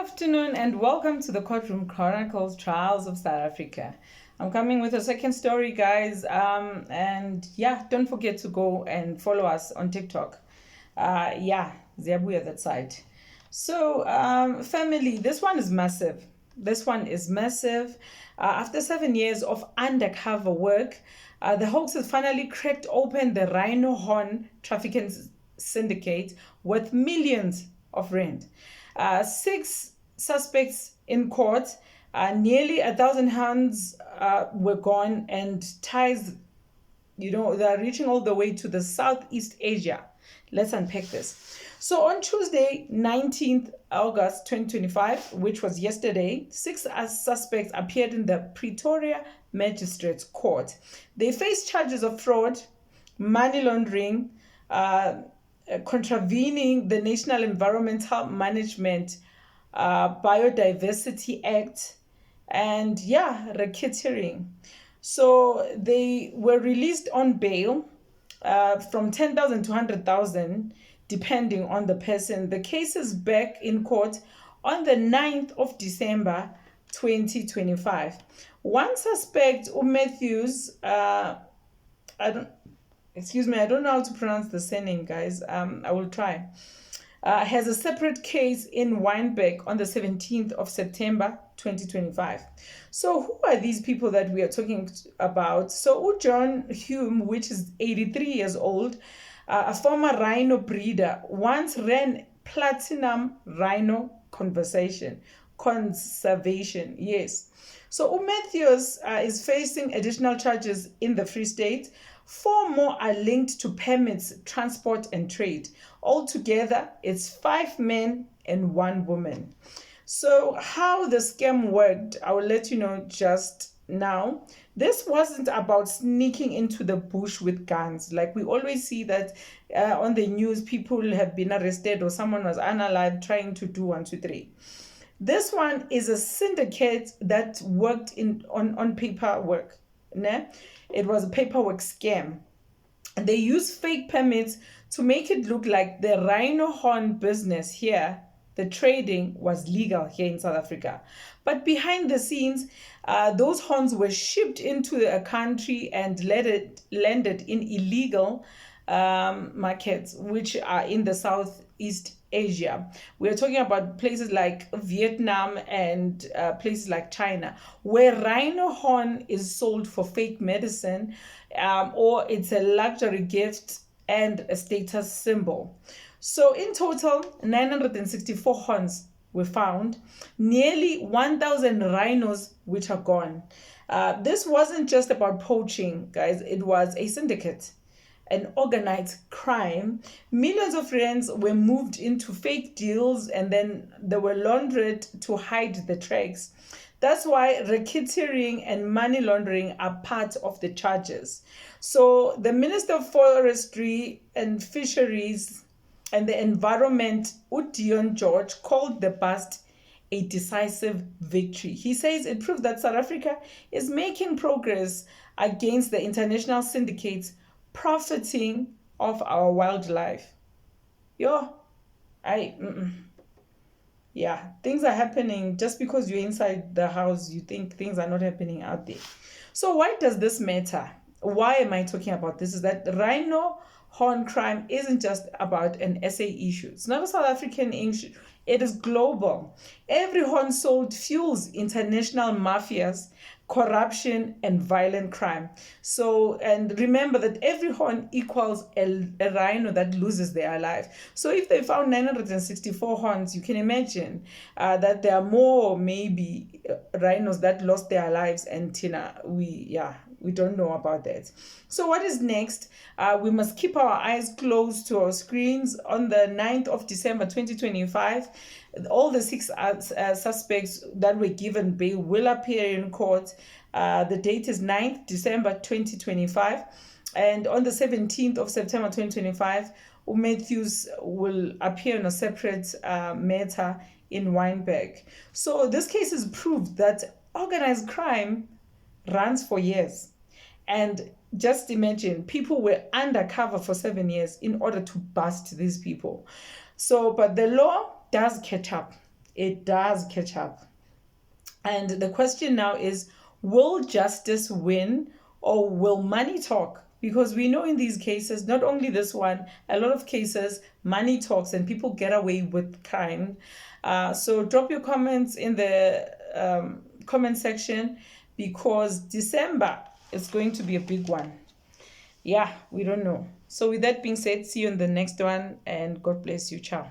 afternoon and welcome to the Courtroom Chronicles Trials of South Africa. I'm coming with a second story, guys. Don't forget to go and follow us on TikTok. Ziabuya that side. So, family, this one is massive. After 7 years of undercover work, the hoaxers finally cracked open the rhino horn trafficking syndicate worth millions of rand. 6 suspects in court, nearly 1,000 hands were gone, and ties, they're reaching all the way to the Southeast Asia. Let's unpack this. So on Tuesday, 19th August 2025, which was yesterday, 6 suspects appeared in the Pretoria Magistrates Court. They faced charges of fraud, money laundering, contravening the National Environmental Management Biodiversity Act, and racketeering. So they were released on bail from 10,000 to 100,000, depending on the person. The case is back in court on the 9th of December 2025. One suspect, Matthews, I don't know how to pronounce the surname, guys. I will try. Has a separate case in Wynberg on the 17th of September 2025. So who are these people that we are talking about? So John Hume, which is 83 years old, a former rhino breeder, once ran platinum rhino conservation. Yes. So Matthews is facing additional charges in the Free State. 4 more are linked to permits, transport, and trade. Altogether, it's 5 men and 1 woman. So how the scam worked, I will let you know just now. This wasn't about sneaking into the bush with guns. Like we always see that on the news, people have been arrested or someone was unalive trying to do 1, 2, 3. This one is a syndicate that worked on paperwork. It was a paperwork scam. And they used fake permits to make it look like the rhino horn business here, the trading, was legal here in South Africa. But behind the scenes, those horns were shipped into a country and landed in illegal markets, which are in the Southeast Asia. We're talking about places like Vietnam and places like China, where rhino horn is sold for fake medicine, or it's a luxury gift and a status symbol. So in total, 964 horns were found, nearly 1,000 rhinos which are gone. This wasn't just about poaching, guys. It was a syndicate, an organized crime. Millions of rands were moved into fake deals and then they were laundered to hide the tracks. That's why racketeering and money laundering are part of the charges. So the Minister of Forestry and Fisheries and the Environment, Udion George, called the bust a decisive victory. He says it proves that South Africa is making progress against the international syndicates profiting off our wildlife. Things are happening. Just because you're inside the house, you think things are not happening out there. So why does this matter? Why am I talking about this? Is that rhino horn crime isn't just about an SA issue. It's not a South African issue. It is global. Every horn sold fuels international mafias, corruption, and violent crime. So, and remember that every horn equals a rhino that loses their life. So if they found 964 horns, you can imagine that there are more maybe rhinos that lost their lives, and we don't know about that. So what is next? We must keep our eyes close to our screens. On the 9th of December 2025, all the 6 suspects that were given bail will appear in court. The date is 9th December 2025. And on the 17th of September 2025, Matthews will appear on a separate matter in Wynberg. So this case is proof that organized crime runs for years. And just imagine, people were undercover for 7 years in order to bust these people. So, but the law does catch up. It does catch up. And the question now is, will justice win or will money talk? Because we know in these cases, not only this one, a lot of cases, money talks and people get away with crime. So drop your comments in the comment section, because December is going to be a big one. Yeah, we don't know. So with that being said, see you in the next one, and God bless you. Ciao.